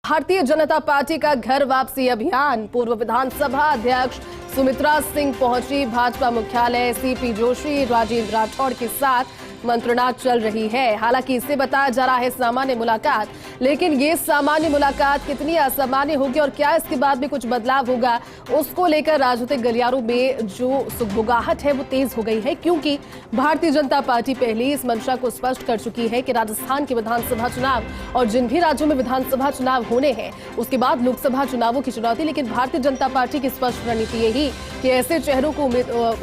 Bharatiya Janata party का घर वापसी अभियान। पूर्व विधानसभा अध्यक्ष सुमित्रा सिंह पहुंची भाजपा मुख्यालय। सीपी जोशी, राजेंद्र राठौड़ के साथ मंत्रणा चल रही है। हालांकि इसे बताया जा रहा है सामान्य मुलाकात, लेकिन ये सामान्य मुलाकात कितनी असामान्य होगी और क्या इसके बाद भी कुछ बदलाव होगा, उसको लेकर राजनीतिक गलियारों में जो सुगबुगाहट है वो तेज हो गई है। क्योंकि भारतीय जनता पार्टी पहले ही इस मंशा को स्पष्ट कर चुकी है कि राजस्थान के विधानसभा चुनाव और जिन भी राज्यों में विधानसभा चुनाव होने हैं उसके बाद लोकसभा चुनावों की चुनौती। लेकिन भारतीय जनता पार्टी की स्पष्ट रणनीति यही कि ऐसे चेहरों को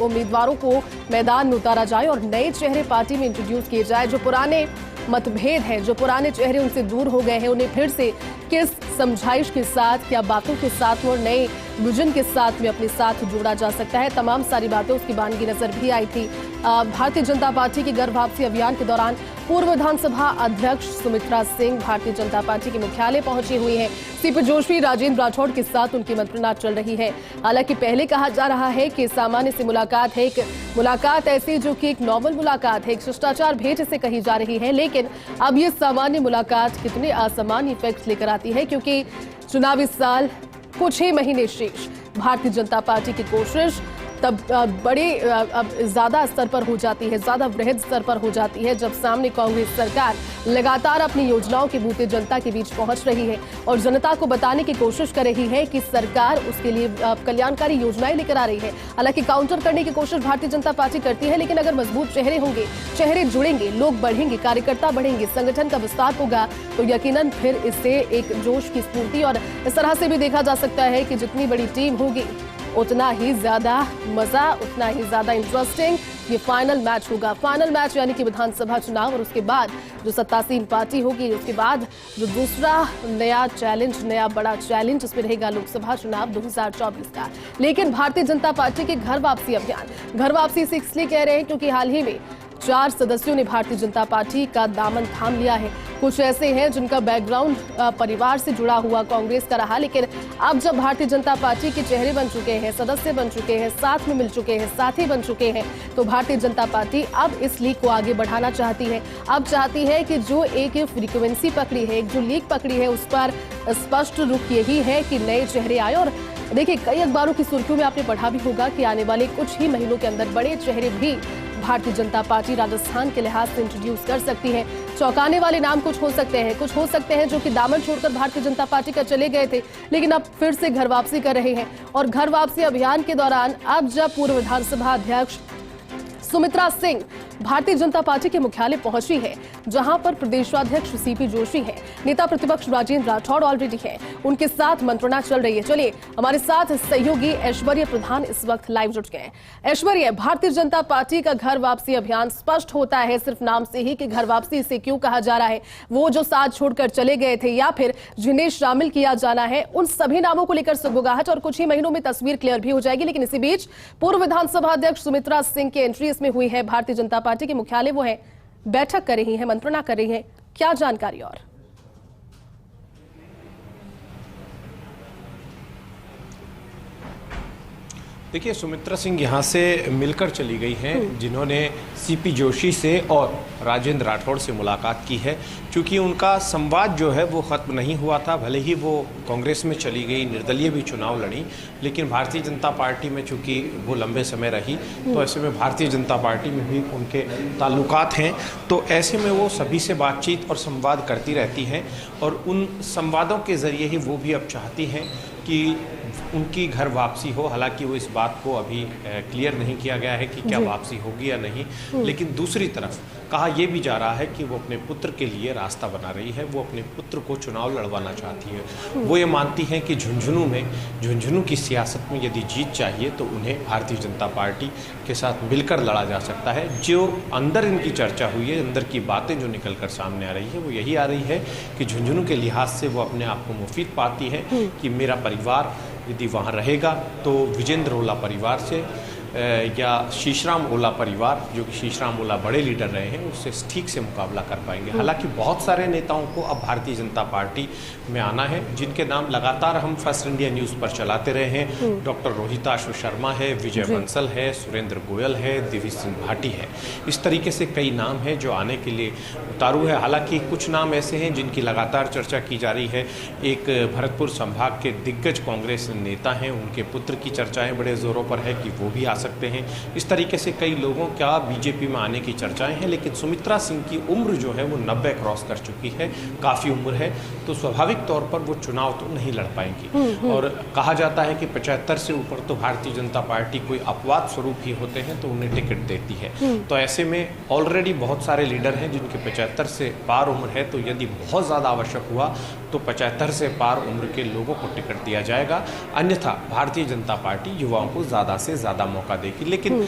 उम्मीदवारों को मैदान में उतारा जाए और नए चेहरे पार्टी में इंट्रोड्यूस किए जाए। जो पुराने मतभेद हैं, जो पुराने चेहरे उनसे दूर हो गए हैं, उन्हें फिर से किस समझाइश के साथ, क्या बातों के साथ और नए विजन के साथ में अपने साथ जोड़ा जा सकता है, तमाम सारी बातें उसकी बानगी नजर भी आई थी। भारतीय जनता पार्टी के घर वापसी अभियान के दौरान पूर्व विधानसभा अध्यक्ष सुमित्रा सिंह भारतीय जनता पार्टी के मुख्यालय पहुंची हुई हैं। सीपी जोशी, राजेंद्र राठौड़ के साथ उनकी मंत्रणा चल रही है। हालांकि पहले कहा जा रहा है कि सामान्य सी मुलाकात है, एक मुलाकात ऐसी जो कि एक नॉर्मल मुलाकात है, एक शिष्टाचार भेंट इसे कही जा रही है। लेकिन अब ये सामान्य मुलाकात कितने असामान्य इफेक्ट्स लेकर आती है, क्योंकि चुनावी साल कुछ ही महीने शेष। भारतीय जनता पार्टी की कोशिश तब अब ज्यादा स्तर पर हो जाती है, ज्यादा वृहद स्तर पर हो जाती है जब सामने कांग्रेस सरकार लगातार अपनी योजनाओं के बूते जनता के बीच पहुंच रही है और जनता को बताने की कोशिश कर रही है कि सरकार उसके लिए कल्याणकारी योजनाएं लेकर आ रही है। हालांकि काउंटर करने की कोशिश भारतीय जनता पार्टी करती है, लेकिन अगर मजबूत चेहरे होंगे, चेहरे जुड़ेंगे, लोग बढ़ेंगे, कार्यकर्ता बढ़ेंगे, संगठन का विस्तार होगा, तो यकीनन फिर इससे एक जोश की स्फूर्ति और इस तरह से भी देखा जा सकता है कि जितनी बड़ी टीम होगी उतना ही ज्यादा मजा, उतना ही ज्यादा इंटरेस्टिंग ये फाइनल मैच होगा। फाइनल मैच यानी कि विधानसभा चुनाव और उसके बाद जो सत्तासीन पार्टी होगी, उसके बाद जो दूसरा नया चैलेंज, नया बड़ा चैलेंज उसमें रहेगा लोकसभा चुनाव 2024 का। लेकिन भारतीय जनता पार्टी के घर वापसी अभियान, घर वापसी से इसलिए कह रहे हैं क्योंकि हाल ही में 4 सदस्यों ने भारतीय जनता पार्टी का दामन थाम लिया है। कुछ ऐसे हैं जिनका बैकग्राउंड परिवार से जुड़ा हुआ कांग्रेस का रहा, लेकिन अब जब भारतीय जनता पार्टी के चेहरे बन चुके हैं, सदस्य बन चुके हैं, साथ में मिल चुके हैं, साथी बन चुके हैं, तो भारतीय जनता पार्टी अब इस लीग को आगे बढ़ाना चाहती है। अब चाहती है कि जो एक फ्रीक्वेंसी पकड़ी है, एक जो लीग पकड़ी है, उस पर स्पष्ट रुख यही है कि नए चेहरे आए। और देखिए, कई अखबारों की सुर्खियों में आपने पढ़ा भी होगा कि आने वाले कुछ ही महीनों के अंदर बड़े चेहरे भी भारतीय जनता पार्टी राजस्थान के लिहाज से इंट्रोड्यूस कर सकती है। चौंकाने वाले नाम कुछ हो सकते हैं जो कि दामन छोड़कर भारतीय जनता पार्टी का चले गए थे, लेकिन अब फिर से घर वापसी कर रहे हैं। और घर वापसी अभियान के दौरान अब जब पूर्व विधानसभा अध्यक्ष सुमित्रा सिंह भारतीय जनता पार्टी के मुख्यालय पहुंची है, जहां पर प्रदेशाध्यक्ष सीपी जोशी है, नेता प्रतिपक्ष राजेंद्र राठौड़ ऑलरेडी है, उनके साथ मंत्रणा चल रही है। चलिए, हमारे साथ सहयोगी ऐश्वर्य प्रधान इस वक्त लाइव जुट गए हैं। ऐश्वर्य, भारतीय जनता पार्टी का घर वापसी अभियान स्पष्ट होता है सिर्फ नाम से ही कि घर वापसी से क्यों कहा जा रहा है। वो जो साथ छोड़कर चले गए थे या फिर जिन्हें शामिल किया जाना है, उन सभी नामों को लेकर सुगबुगाहट और कुछ ही महीनों में तस्वीर क्लियर भी हो जाएगी। लेकिन इसी बीच पूर्व विधानसभा अध्यक्ष सुमित्रा सिंह की एंट्री इसमें हुई है। भारतीय जनता पार्टी के मुख्यालय वो है, बैठक कर रही है, मंत्रणा कर रही है, क्या जानकारी? और देखिए, सुमित्रा सिंह यहाँ से मिलकर चली गई हैं, जिन्होंने सीपी जोशी से और राजेंद्र राठौड़ से मुलाकात की है। क्योंकि उनका संवाद जो है वो ख़त्म नहीं हुआ था, भले ही वो कांग्रेस में चली गई, निर्दलीय भी चुनाव लड़ी, लेकिन भारतीय जनता पार्टी में चूंकि वो लंबे समय रही, तो ऐसे में भारतीय जनता पार्टी में भी उनके ताल्लुकात हैं। तो ऐसे में वो सभी से बातचीत और संवाद करती रहती हैं और उन संवादों के ज़रिए ही वो भी अब चाहती हैं कि उनकी घर वापसी हो। हालांकि वो इस बात को अभी क्लियर नहीं किया गया है कि क्या वापसी होगी या नहीं, लेकिन दूसरी तरफ कहा यह भी जा रहा है कि वो अपने पुत्र के लिए रास्ता बना रही है, वो अपने पुत्र को चुनाव लड़वाना चाहती है। वो ये मानती हैं कि झुंझुनू की सियासत में यदि जीत चाहिए तो उन्हें भारतीय जनता पार्टी के साथ मिलकर लड़ा जा सकता है। जो अंदर इनकी चर्चा हुई है, अंदर की बातें जो निकल कर सामने आ रही है, वो यही आ रही है कि झुंझुनू के लिहाज से वो अपने आप को मुफीद पाती है कि मेरा परिवार यदि वहाँ रहेगा तो विजेंद्र रोला परिवार से या शीशराम ओला परिवार, जो कि शीशराम ओला बड़े लीडर रहे हैं, उससे ठीक से मुकाबला कर पाएंगे। हालांकि बहुत सारे नेताओं को अब भारतीय जनता पार्टी में आना है, जिनके नाम लगातार हम फर्स्ट इंडिया न्यूज़ पर चलाते रहे हैं। डॉक्टर रोहिताशु शर्मा है, विजय बंसल है, सुरेंद्र गोयल है, दिव्य सिंह भाटी है। इस तरीके से कई नाम हैं जो आने के लिए उतारू है। हालांकि कुछ नाम ऐसे हैं जिनकी लगातार चर्चा की जा रही है। एक भरतपुर संभाग के दिग्गज कांग्रेस नेता हैं, उनके पुत्र की चर्चाएं बड़े जोरों पर है कि वो भी आ सकते हैं। इस तरीके से कई लोगों का बीजेपी में आने की चर्चाएं हैं। लेकिन सुमित्रा सिंह की उम्र जो है वो 90 क्रॉस कर चुकी है, काफ़ी उम्र है, तो स्वाभाविक तौर पर वो चुनाव तो नहीं लड़ पाएंगी। और कहा जाता है कि 75 से ऊपर तो भारतीय जनता पार्टी कोई अपवाद स्वरूप ही होते हैं तो उन्हें टिकट देती है। तो ऐसे में ऑलरेडी बहुत सारे लीडर हैं जिनके 75 से पार उम्र है, तो यदि बहुत ज़्यादा आवश्यक हुआ तो 75 से पार उम्र के लोगों को टिकट दिया जाएगा। अन्यथा भारतीय जनता पार्टी युवाओं को ज़्यादा से ज़्यादा मौका देगी। लेकिन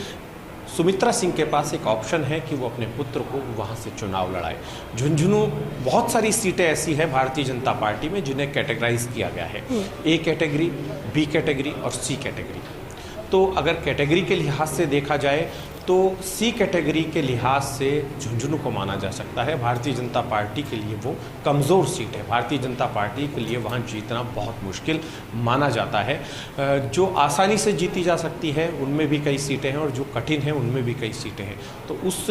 सुमित्रा सिंह के पास एक ऑप्शन है कि वो अपने पुत्र को वहाँ से चुनाव लड़ाए। झुंझुनू, बहुत सारी सीटें ऐसी हैं भारतीय जनता पार्टी में जिन्हें कैटेगराइज किया गया है, ए कैटेगरी, बी कैटेगरी और सी कैटेगरी। तो अगर कैटेगरी के लिहाज से देखा जाए तो सी कैटेगरी के लिहाज से झुंझुनू को माना जा सकता है भारतीय जनता पार्टी के लिए वो कमज़ोर सीट है। भारतीय जनता पार्टी के लिए वहाँ जीतना बहुत मुश्किल माना जाता है। जो आसानी से जीती जा सकती है उनमें भी कई सीटें हैं और जो कठिन हैं उनमें भी कई सीटें हैं। तो उस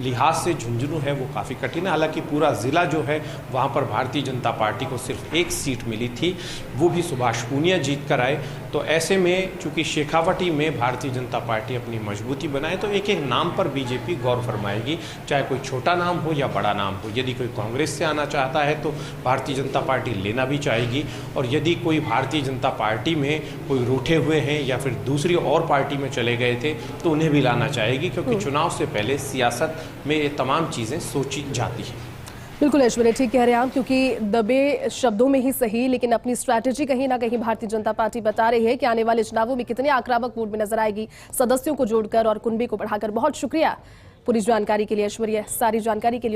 लिहाज से झुंझुनू है वो काफ़ी कठिन है। हालांकि पूरा ज़िला जो है वहाँ पर भारतीय जनता पार्टी को सिर्फ एक सीट मिली थी, वो भी सुभाष पूनिया जीत कर आए। तो ऐसे में चूँकि शेखावटी में भारतीय जनता पार्टी अपनी मजबूती बनाए तो एक नाम पर बीजेपी गौर फरमाएगी, चाहे कोई छोटा नाम हो या बड़ा नाम हो। यदि कोई कांग्रेस से आना चाहता है तो भारतीय जनता पार्टी लेना भी चाहेगी, और यदि कोई भारतीय जनता पार्टी में कोई रूठे हुए हैं या फिर दूसरी और पार्टी में चले गए थे तो उन्हें भी लाना चाहेगी, क्योंकि चुनाव से पहले सियासत में ये तमाम चीज़ें सोची जाती हैं। बिल्कुल ऐश्वर्या, ठीक कह रहे हैं आप, क्योंकि दबे शब्दों में ही सही लेकिन अपनी स्ट्रैटेजी कहीं ना कहीं भारतीय जनता पार्टी बता रही है कि आने वाले चुनावों में कितने आक्रामक मूड में नजर आएगी, सदस्यों को जोड़कर और कुनबे को बढ़ाकर। बहुत शुक्रिया पूरी जानकारी के लिए ऐश्वर्या, सारी जानकारी के लिए।